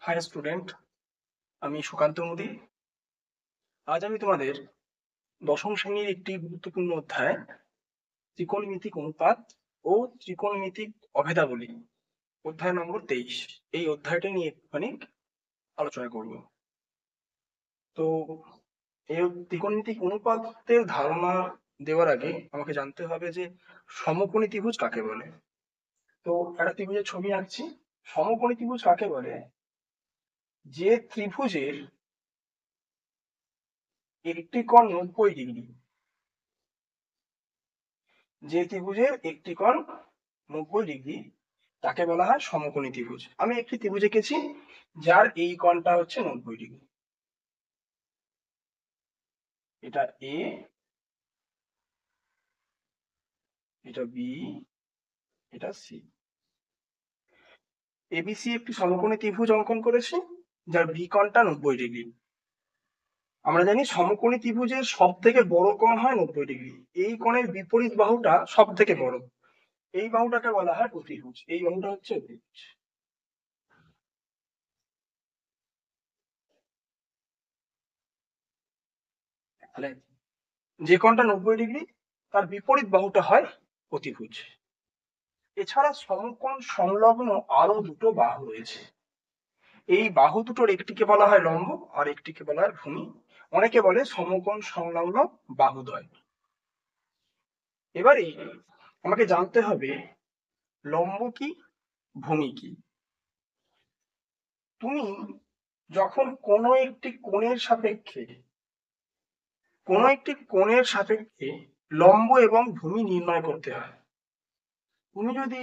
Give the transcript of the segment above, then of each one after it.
High student, আমি সুকান্ত মোদী। আজ আমি তোমাদের দশম শ্রেণীর একটি গুরুত্বপূর্ণ অধ্যায় ত্রিকোণমিতিক অনুপাত ও ত্রিকোণমিতিক অভেদাবলী অধ্যায় নম্বর 23 এই অধ্যায়টা নিয়ে একটুখানি আলোচনা করব। তো এই ত্রিকোণমিতিক অনুপাতের ধারণা দেওয়ার আগে আমাকে জানতে হবে যে সমকোণী ত্রিভুজ কাকে বলে। তো একটা ত্রিভুজের ছবি আঁকছি। সমকোণী ত্রিভুজ কাকে বলে? যে ত্রিভুজের একটি কোণ 90 ডিগ্রি, যে ত্রিভুজের একটি কোণ 90 ডিগ্রি তাকে বলা হয় সমকোণী ত্রিভুজ। আমি একটি ত্রিভুজ এঁকেছি যার এই কোণটা হচ্ছে 90 ডিগ্রি। এটা এ, এটা বি, এটা সি। এবিসি একটি সমকোণী ত্রিভুজ অঙ্কন করেছি যার বি কোণটা 90 ডিগ্রি। আমরা জানি সমকোণী ত্রিভুজের সব থেকে বড় কোণ হয় 90 ডিগ্রি। এই কোণের বিপরীত বাহুটা সব থেকে বড়, এই বাহুটাকে বলা হয় অতিভুজ। এই বাহুটা হচ্ছে অতিভুজ। তাহলে যে কোণটা 90 ডিগ্রি তার বিপরীত বাহুটা হয় অতিভুজ। এছাড়া সমকোণ সংলগ্ন আরো দুটো বাহু রয়েছে। এই বাহু দুটোর একটিকে বলা হয় লম্ব আর একটিকে বলা হয় ভূমি। অনেকে বলে সমকোণ সংলগ্ন বাহুদ্বয়। এবারে আমাকে জানতে হবে লম্ব কি, ভূমি কি। তুমি যখন কোনো একটি কোণের সাপেক্ষে লম্ব এবং ভূমি নির্ণয় করতে হয়। তুমি যদি,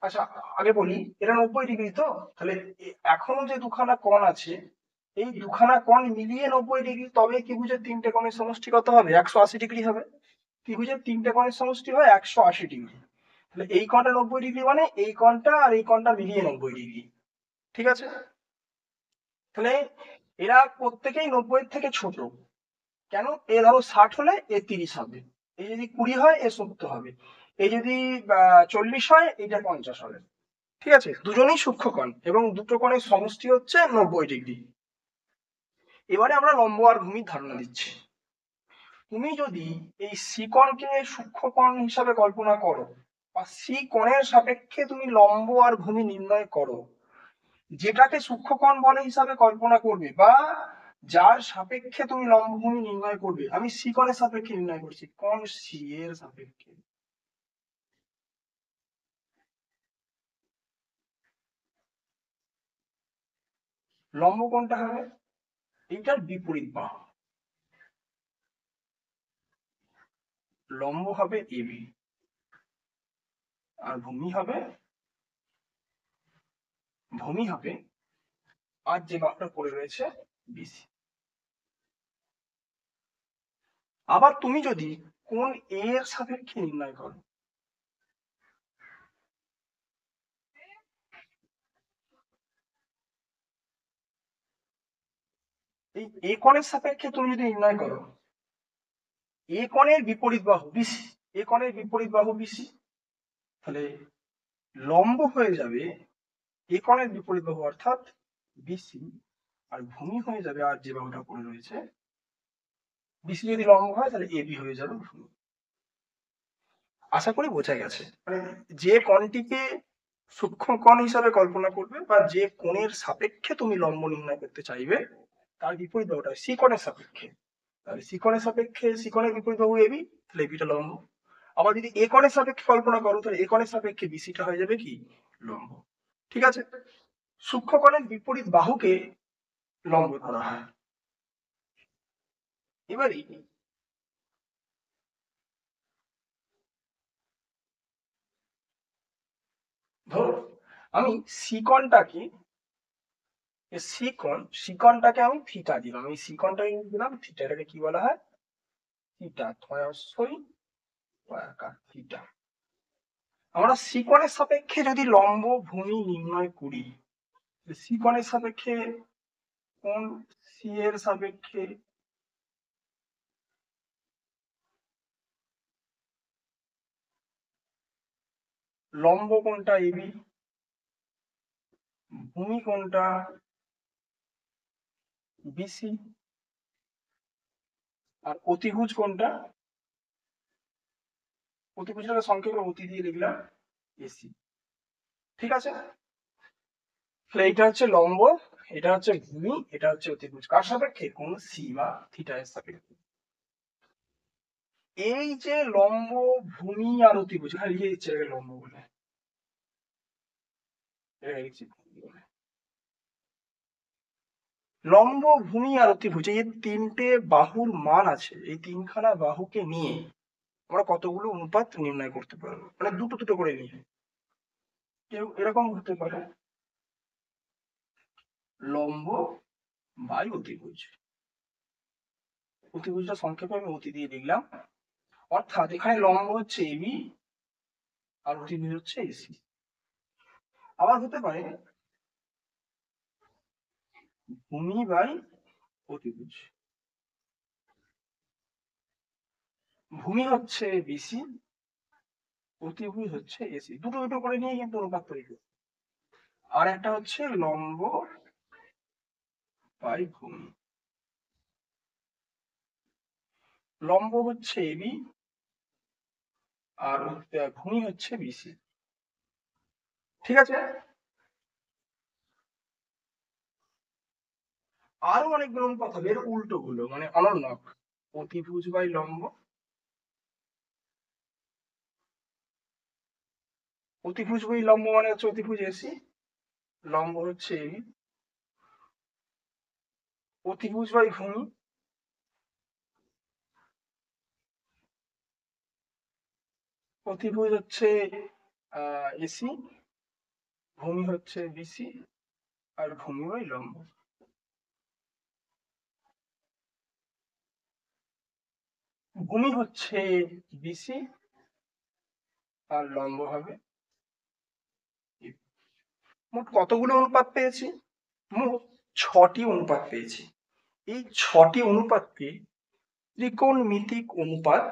আচ্ছা আগে বলি, এটা 90 ডিগ্রি তো, তাহলে এখনো যে দুখানা কোণ আছে এই দুখানা কোণ মিলিয়ে 90 ডিগ্রি, তবে ত্রিভুজের তিনটে কোণের সমষ্টি কত হবে? 180 ডিগ্রি হবে। ত্রিভুজের তিনটে কোণের সমষ্টি হয় 180 ডিগ্রি। তাহলে এই কোণটা 90 ডিগ্রি মানে এই কোণটা আর এই কোণটা মিলিয়ে 90 ডিগ্রি। ঠিক আছে? তাহলে এরা প্রত্যেকেই 90 থেকে ছোট। কেন? এ ধরো 60 হলে এ 30 হবে, এই যদি 20 হয় এ 70 হবে, এই যদি 40 হয় এটা 50 হবে। ঠিক আছে? দুজনেই সূক্ষ্মকোণ এবং দুটো কোণের সমষ্টি হচ্ছে 90 ডিগ্রি। এবারে আমরা লম্ব আর ভূমির ধারণা দিচ্ছি। তুমি যদি এই সি কোণকে সূক্ষ্মকোণ হিসাবে কল্পনা করো বা সি কোণের সাপেক্ষে তুমি লম্ব আর ভূমি নির্ণয় করো, যেটাকে সূক্ষ্মকোণ বলে হিসাবে কল্পনা করবে বা যার সাপেক্ষে তুমি লম্ব ভূমি নির্ণয় করবে, আমি সি কোণের সাপেক্ষে নির্ণয় করছি, কোণ সি এর সাপেক্ষে লম্ব কোণটা হবে এইটার বিপরীত বাহু। লম্ব হবে এবি আর ভূমি হবে আর যে বাহুটা পড়ে রয়েছে বিসি। আবার তুমি যদি কোণ এ এর সাপেক্ষে নির্ণয় করো, এই এ কোণের সাপেক্ষে তুমি যদি নির্ণয় করো, এ কোণের বিপরীত বাহু বিসি, এ কোণের বিপরীত বাহু বিসি, তাহলে লম্ব হয়ে যাবে এ কোণের বিপরীত বাহু অর্থাৎ বিসি, আর ভূমি হয়ে যাবে আর যে বাহুটা পড়ে রয়েছে বিসি। যদি লম্ব হয় তাহলে এবি হয়ে যাবে ভূমি। আশা করি বোঝা গেছে। মানে যে কোণটিকে সূক্ষ্ম কোণ হিসাবে কল্পনা করবে বা যে কোণের সাপেক্ষে তুমি লম্ব নির্ণয় করতে চাইবে তার বিপরীত বাহুটা সি কোণের সাপেক্ষে, তাহলে সি কোণের সাপেক্ষে সি কোণের বিপরীত বাহু এবি, তাহলে এবিটা লম্ব। আবার যদি এ কোণের সাপেক্ষে কল্পনা করো তাহলে এ কোণের সাপেক্ষে বিসিটা হয়ে যাবে কি লম্ব। ঠিক আছে? সূক্ষ্ম কোণের বিপরীত বাহুকে লম্ব ধরা হয়। এবারে ধরো আমি সিকনটাকে আমি থিটা দিলাম, এই সিকনটাকে দিলাম থিটা, এটাকে কি বলা হয়? থিটা, থয়স্বই থিটা। আমরা সিকনের সাপেক্ষে যদি লম্ব ভূমি নির্ণয় করি, সিকনের সাপেক্ষে কোণ সি এর সাপেক্ষে লম্ব কোণটা এবি, ভূমি কোণটা বিসি। আর অতিভুজ কোনটা? অতিভুজটাকে সংক্ষেপে অতি দিয়ে লিখলাম এসি। ঠিক আছে, তাহলে এটা হচ্ছে লম্ব, এটা হচ্ছে ভূমি, এটা হচ্ছে অতিভুজ। কার সাপেক্ষে? কোন সি বা থিটা এর সাপেক্ষে। এই যে লম্ব, ভূমি আর অতিভুজ, হ্যাঁ লিখে দিচ্ছে লম্ব বলে, লম্ব, ভূমি আর অতিভুজ এই তিনটে বাহুর মান আছে, এই তিনখানা বাহুকে নিয়ে আমরা কতগুলো অনুপাত নির্ণয় করতে পারবো, মানে দুটো দুটো করে নিয়ে। কেউ এরকম হতে পারে লম্ব বাই অতিভুজ, অতিভুজটা সংক্ষেপে আমি অতি দিয়ে লিখলাম। অর্থাৎ এখানে লম্ব হচ্ছে এবি আর অতিভুজ হচ্ছে এসি। আবার হতে পারে ভূমি বাই অতিভুজ, ভূমি হচ্ছে বিসি, অতিভুজ হচ্ছে এসি, দুটো দুটো করে নিয়ে কিন্তু অনুপাত তৈরি করবে। আর একটা হচ্ছে লম্ব বাই ভূমি, লম্ব হচ্ছে এবি আর ভূমি হচ্ছে বিসি। ঠিক আছে, আরো অনেকগুলো অনুপাত হবে এর উল্টো গুলো, মানে অনন্যক। অতিভুজ বাই লম্ব, অতিভুজ বাই লম্ব মানে হচ্ছে অতিভুজ এসি, লম্ব হচ্ছে এবি, অতিভুজ বাই ভূমি, অতিভুজ হচ্ছে এসি, ভূমি হচ্ছে বিসি, আর ভূমি বাই লম্ব। ভূমি হচ্ছে বিসি আর লম্ব হবে। মোট কতগুলো অনুপাত পেয়েছি? মোট 6টি অনুপাত পেয়েছি। এই 6টি অনুপাতকে ত্রিকোণমিতিক অনুপাত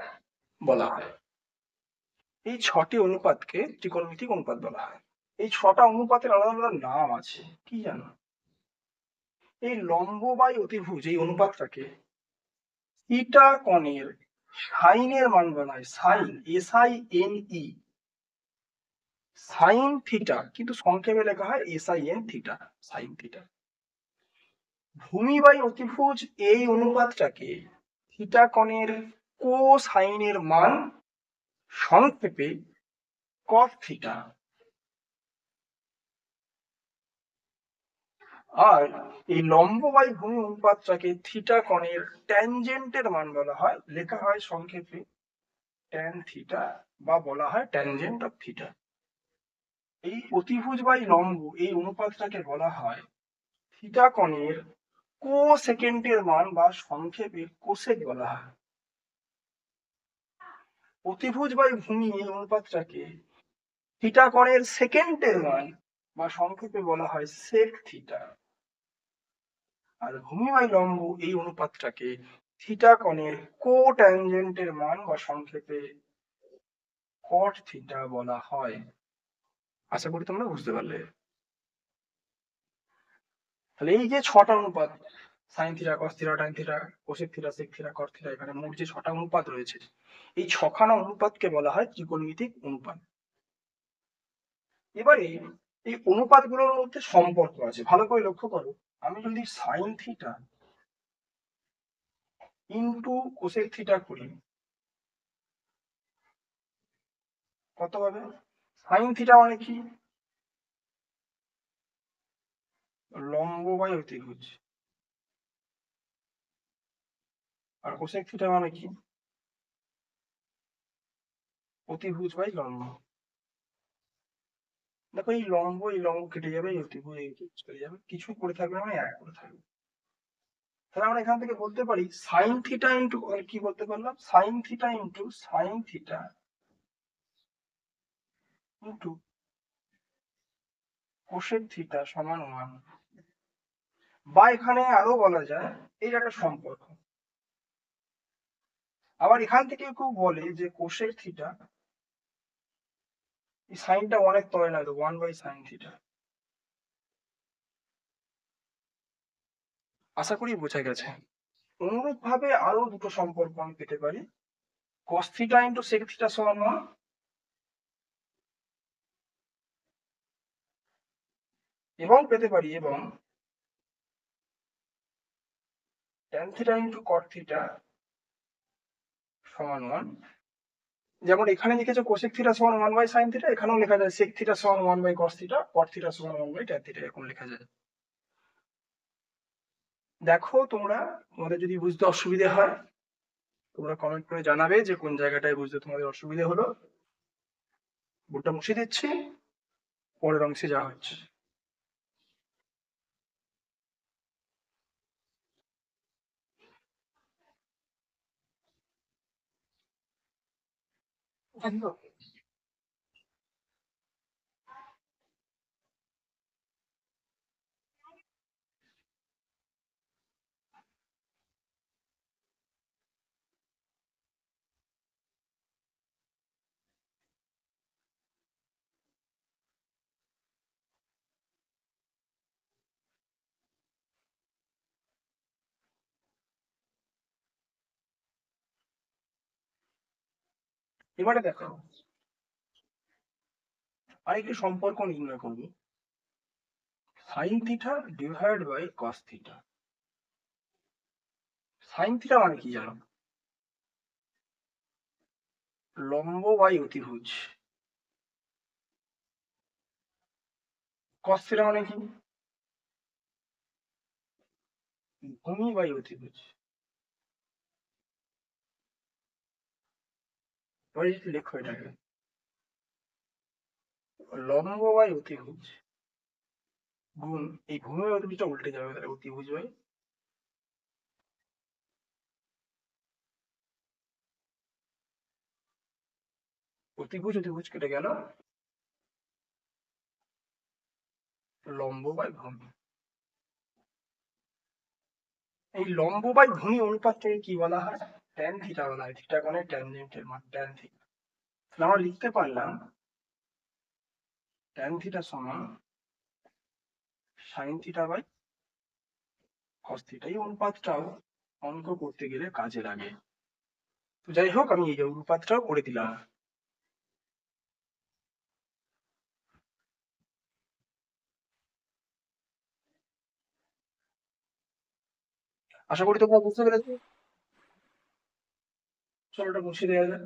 বলা হয়। এই 6টি অনুপাতকে ত্রিকোণমিতিক অনুপাত বলা হয়। এই 6টা অনুপাতের আলাদা আলাদা নাম আছে, কি জানো? এই লম্ব বাই অতিভুজ এই অনুপাতটাকে থিটা কোণের সাইনের মান বলা হয়। সাইন, SINE, সাইন থিটা, কিন্তু সংক্ষেপে লেখা হয় SIN থিটা, সাইন থিটা। ভূমি বাই অতিভুজ এই অনুপাতটাকে থিটা কোণের কোসাইনের মান, সংক্ষেপে কস থিটা। আর এই লম্ব বাই ভূমি অনুপাতটাকে থিটা কোণের ট্যানজেন্টের মান বলা হয়, লেখা হয় সংক্ষেপে ট্যান থিটা, বা বলা হয় ট্যানজেন্ট অফ থিটা। এই অতিভুজ বাই লম্ব এই অনুপাতটাকে বলা হয় থিটা কোণের কোসেকেন্টের মান, বা সংক্ষেপে কোসেক বলা হয়। অতিভুজ বাই ভূমি এই অনুপাতটাকে থিটা কোণের সেকেন্ডের মান, বা সংক্ষেপে বলা হয় সেক থিটা। আর ভূমি বাই লম্ব এই অনুপাতটাকে থিটা কোণের কোট্যানজেন্টের মান, বা সংক্ষেপে কট থিটা বলা হয়। আশা করি তোমরা বুঝতে পারলে। তাহলে এই যে 6টা অনুপাত, sine theta, cos theta, tan theta, cosec theta, sec theta, cot theta, এখানে মোট যে 6টা অনুপাত রয়েছে, এই 6খানা অনুপাতকে বলা হয় ত্রিকোণমিতিক অনুপাত। এবারে এই অনুপাতগুলোর মধ্যে সম্পর্ক আছে, ভালো করে লক্ষ্য করো। আমি যদি sine theta into cosec theta করি, কত হবে? সাইন থিটা মানে কি? লম্ব বাই অতিভুজ। আর কোসেক থিটা মানে কি? অতিভুজ বাই লম্ব। দেখো এই লম্ব কেটে যাবে, এই অতিভুজ এই অতিভুজ কেটে যাবে, কিছু করে থাকবে মানে এক করে থাকবে। তাহলে আমরা এখান থেকে বলতে পারি সাইন থিটা ইন্টু, কি বলতে পারলাম, sine theta into sine theta into cosec theta সমান 1। বা এখানে আরো বলা যায় এই একটা সম্পর্ক। আবার এখান থেকে কেউ বলে যে কোসেক থিটা, এই সাইনটা অনেক তলে না, 1 বাই সাইন থিটা। আশা করি বোঝা গেছে। অনুরূপ ভাবে আরো দুটো সম্পর্ক আমি পেতে পারি, cos theta into sec theta সমান 1, এবং পেতে পারি এবং tan theta into cot theta সমান 1। যেমন এখানে লিখেছে কোসেক থিটা সমান 1 বাই সাইন থিটা, এখানেও লেখা যায় সেক থিটা সমান 1 by cos theta, cot theta সমান 1 বাই ট্যান থিটা, এরকম লেখা যায়। দেখো তোমরা, তোমাদের যদি বুঝতে অসুবিধে হয় তোমরা কমেন্ট করে জানাবে যে কোন জায়গাটায় বুঝতে তোমাদের অসুবিধে হলো। বোর্ডটা মুছে দিচ্ছি, পরের অংশে যাওয়া হচ্ছে। এবারে দেখো আরেকটি সম্পর্ক নির্ণয় করবো, sine theta divide by cos theta. Sine theta মানে কি জানো? লম্ব বাই অতিভুজ। কস থিটা মানে কি? ভূমি বাই অতিভুজ। এবারে যদি লেখো এটাকে লম্ব বাই অতিভুজ গুণ এই ভূমি বাই অতিভুজটা উল্টে যাবে, তাহলে অতিভুজ বাই অতিভুজ, অতিভুজ কেটে গেল, লম্ব বাই ভূমি। এই লম্ব বাই ভূমি অনুপাতটাকে কি বলা হয়? ট্যান থিটা বলা হয়। থিটা কোণের ট্যানজেন্টের মান ট্যান থিটা। তাহলে আমরা লিখতে পারলাম ট্যান থিটা সমান sine theta by cos theta. এই অনুপাতটাও অঙ্ক করতে গেলে কাজে লাগে। তো যাই হোক, আমি এই অনুপাতটাও করে দিলাম। আশা করি তোমরা বুঝতে পেরেছো। চলো এটা মুছে দেওয়া যাক।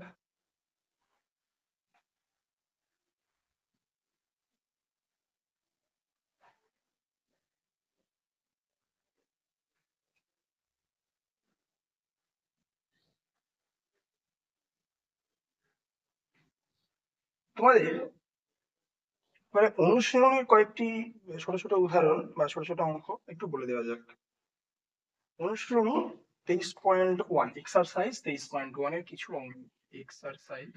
তোমাদের মানে অনুশীলনের কয়েকটি ছোট ছোট উদাহরণ বা ছোট ছোট অঙ্ক একটু বলে দেওয়া যাক। অনুশীলনী 23.1, এক্সারসাইজ 23.1 এর কিছু অঙ্ক। এক্সারসাইজ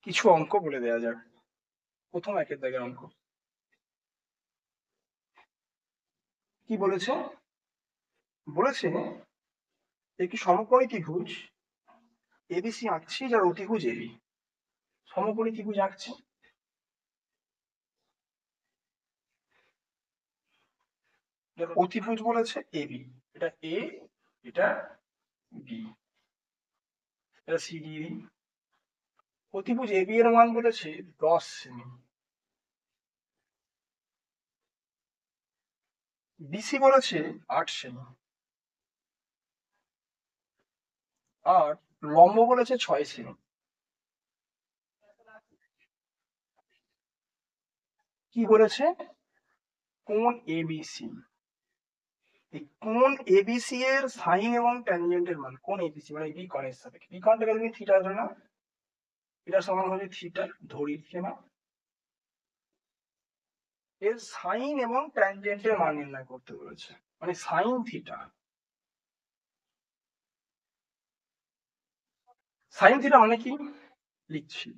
কিছু অঙ্ক বলে দেওয়া যাক। প্রথম একের দাগের অঙ্ক কি বলেছে? বলেছে একটি সমকোণী ত্রিভুজ এবিসি আঁকছি যার অতিভুজ এবি। সমকোণী ত্রিভুজ আঁকছি, যার অতিভুজ বলেছে এবি। এটা এ, এটা বি, এটা সি ডি। অতিভুজ এবি এর মান বলেছে 10 সেমি। বিসি বলেছে 8 সেমি, আর লম্ব বলেছে 6 সেমি। কি বলেছে? কোণ এবিসি। এই কোণ এবিসি এর সাইন এবং ট্যানজেন্টের মান, কোণ এবিসি মানে বি কোণের সাপেক্ষে, বি কোণটাকে তুমি থিটা ধরে নাও, এটা সমান হবে থিটা, ধরি লিখে নাও। এর সাইন এবং ট্যানজেন্টের মান নির্ণয় করতে বলেছে, মানে সাইন থিটা। সাইন থিটা মানে কি লিখছি,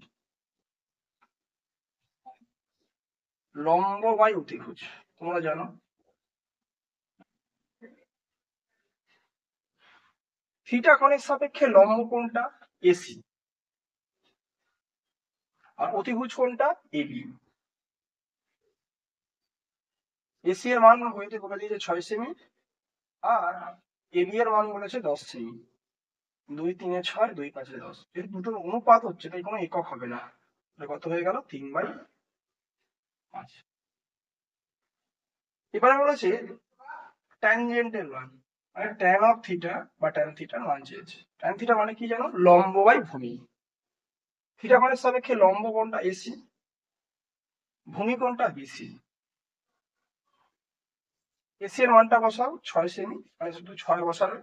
লম্ব বাই অতিভুজ। তোমরা জানো থিটা কোণের সাপেক্ষে লম্ব কোণটা এসি, আর অতিভুজ কোণটা এবি। এসি এর মান বইতে বলে দিয়েছে 6 সেমি, আর এবি এর মান বলেছে 10 সেমি। 2 3 এ 6, 2 5 এ 10, এই দুটোর অনুপাত হচ্ছে, তাই কোনো একক হবে না। কত হয়ে গেল? 3/5। এবারে বলেছে ট্যানজেন্টের মান, মানে ট্যান অফ থিটা বা ট্যান থিটার মান চেয়েছে। ট্যান থিটা মানে কি জানো? লম্ব বাই ভূমি। থিটা কোণের সাপেক্ষে লম্ব কোণটা এসি, ভূমি কোণটা বিসি। এসি এর মানটা বসাও 6 সেমি, মানে শুধু 6 বসাবে।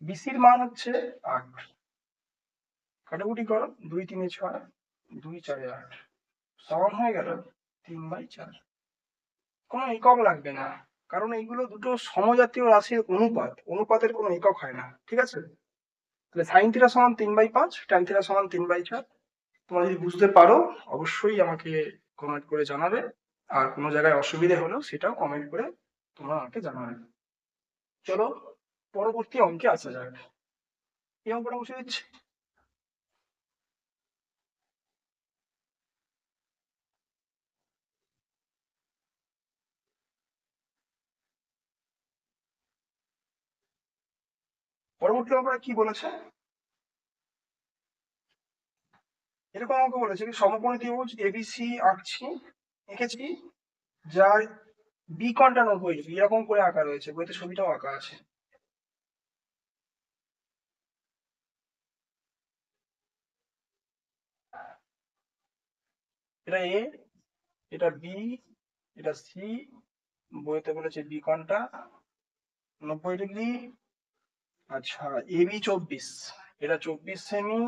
বিসির মান হচ্ছে 8, কাটাকুটি করো, 2 3 এ 6, 2 4 এ 8, সমান হয়ে গেল 3/4। কোনো একক লাগবে না, কারণ এইগুলো দুটো সমজাতীয় রাশির অনুপাত, অনুপাতের কোনো একক হয় না, ঠিক আছে? তাহলে সাইন থিটা সমান 3/5, ট্যান থিটা সমান 3/4। তোমরা যদি বুঝতে পারো অবশ্যই আমাকে কমেন্ট করে জানাবে, আর কোনো জায়গায় অসুবিধে হলেও সেটাও কমেন্ট করে তোমরা আমাকে জানাবে। চলো পরবর্তী অঙ্কে আসা যাক। এই অঙ্কটা মুছে দিচ্ছি। পরবর্তী অঙ্কটা কি বলেছে? এরকম অঙ্ক বলেছে কি, সমকোণী ত্রিভুজ এবিসি আঁকছি, এঁকেছি, যার বি কোণটা 90°, এরকম করে আঁকা রয়েছে, বইতে ছবিটাও আঁকা আছে। এটা এ, এটা বি, এটা সি, বইতে বলেছে বি কোণটা 90°। আচ্ছা, এবি 24, এটা 24 সেমি,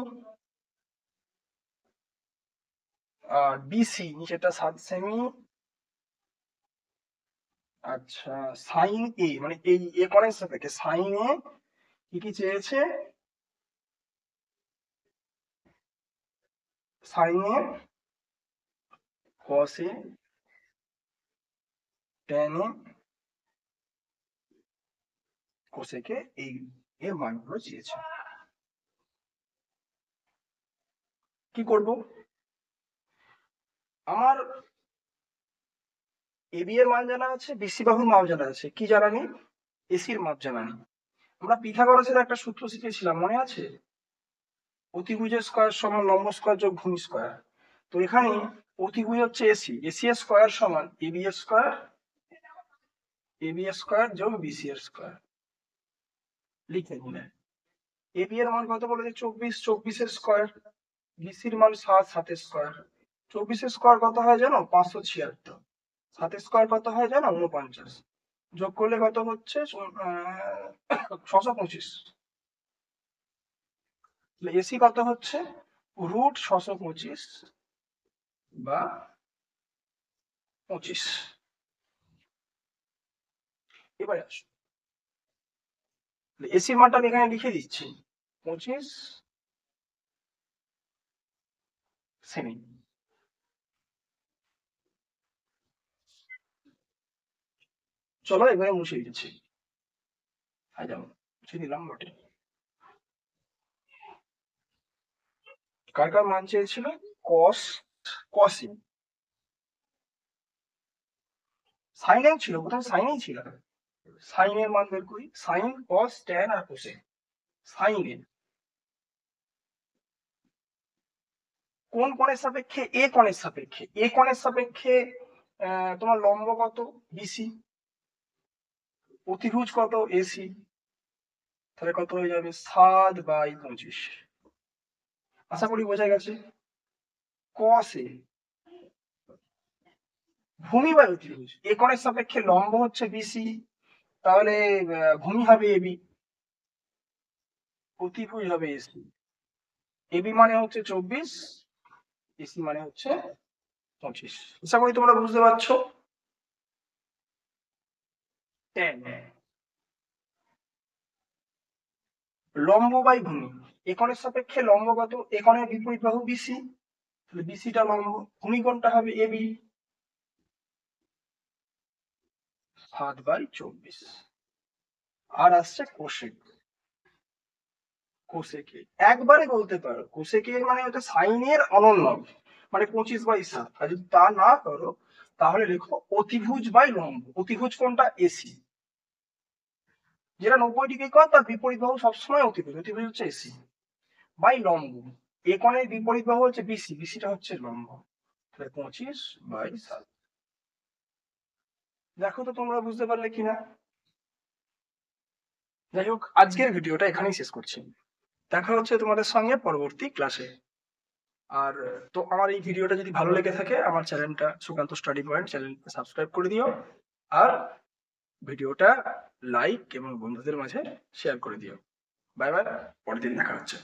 আর বিসি নিচেটা 7 সেমি। আচ্ছা, সাইন এ মানে এই এ কোণের সাপেক্ষে সাইন এ কি কি চেয়েছে? Sine A, cos A, tan A, cosec A, এই এর মানগুলো চেয়েছে। কি করব? আমার এবি এর মান জানা আছে, বিসি বাহুর মাপ জানা আছে, কি জানা নেই? এসির মাপ জানা নেই। আমরা পিথাগোরাসের একটা সূত্র শিখেছিলাম, মনে আছে? অতিভুজের স্কয়ার সমান লম্ব স্কয়ার যোগ ভূমি স্কয়ার। তো এখানে অতিভুজ হচ্ছে এসি, এসি এর স্কয়ার সমান এবি এর স্কয়ার, এবি এর স্কয়ার যোগ বিসি এর স্কয়ার। লিখে নিলেন। এবি এর মান কত বলেছে? 24, 24 এর স্কয়ার। বিসির মান 7, 7 এর স্কয়ার। 24 এর স্কয়ার কত হয় জানো? 576। 7 এর স্কয়ার কত হয় জানো? 49। যোগ করলে কত হচ্ছে? 625। এসি কত হচ্ছে? √625 বা 25। এবারে আসো, এসির মানটা আমি এখানে লিখে দিচ্ছি, 25 সেমি। চলো এবারে মুছে দিচ্ছি। যাবো, মুছে দিলাম বটে। কার কার মান চেয়েছিল? কস, কসি, সাইনেও ছিল, কোথাও সাইনেই ছিল। সাইনের মান বের করি, সাইন, কস, ট্যান আর কোসেক। সাইনের কোন কোণের সাপেক্ষে? এ কোণের সাপেক্ষে। এ কোণের সাপেক্ষে তোমার লম্ব কত? বিসি। অতিভুজ কত? এসি। তাহলে কত হয়ে যাবে? 7/25। আশা করি বোঝা গেছে। কস এ, ভূমি বাই অতিভুজ, এ কোণের সাপেক্ষে লম্ব হচ্ছে বিসি, তাহলে ভূমি হবে এবি, অতিভুজ হবে এসি। এবি মানে হচ্ছে 24, এসি মানে হচ্ছে 25। আশা করি তোমরা বুঝতে পারছো। লম্ব বাই ভূমি, এ কোণের সাপেক্ষে লম্ব কত? এ কোণের বিপরীত বাহু বিসি, তাহলে বিসিটা লম্ব, ভূমি কোণটা হবে এবি, 7/24। আর আসছে কোসেক। কোসেকে একবারে বলতে পারো, কোসেকে মানে হচ্ছে সাইনের অনন্য, মানে 25/7। আর যদি তা না করো তাহলে লেখো অতিভুজ বাই লম্ব। অতিভুজ কোনটা? এসি। যেটা 90 ডিগ্রি কোণ তার বিপরীত বাহু সবসময় অতিভুজ। অতিভুজ হচ্ছে এসি বাই লম্ব। এ কোণের বিপরীত বাহু হচ্ছে বিসি, বিসিটা হচ্ছে লম্ব। তাহলে 25/7। দেখো তো তোমরা বুঝতে পারলে কিনা। যাই হোক, আজকের ভিডিওটা এখানেই শেষ করছি। দেখা হচ্ছে তোমাদের সঙ্গে পরবর্তী ক্লাসে। আর তো আমার এই ভিডিওটা যদি ভালো লেগে থাকে আমার চ্যানেলটা সুকান্ত স্টাডি পয়েন্ট চ্যানেলটা সাবস্ক্রাইব করে দিও, আর ভিডিওটা লাইক এবং বন্ধুদের মাঝে শেয়ার করে দিও। বাই বাই, পরের দিন দেখা হচ্ছে।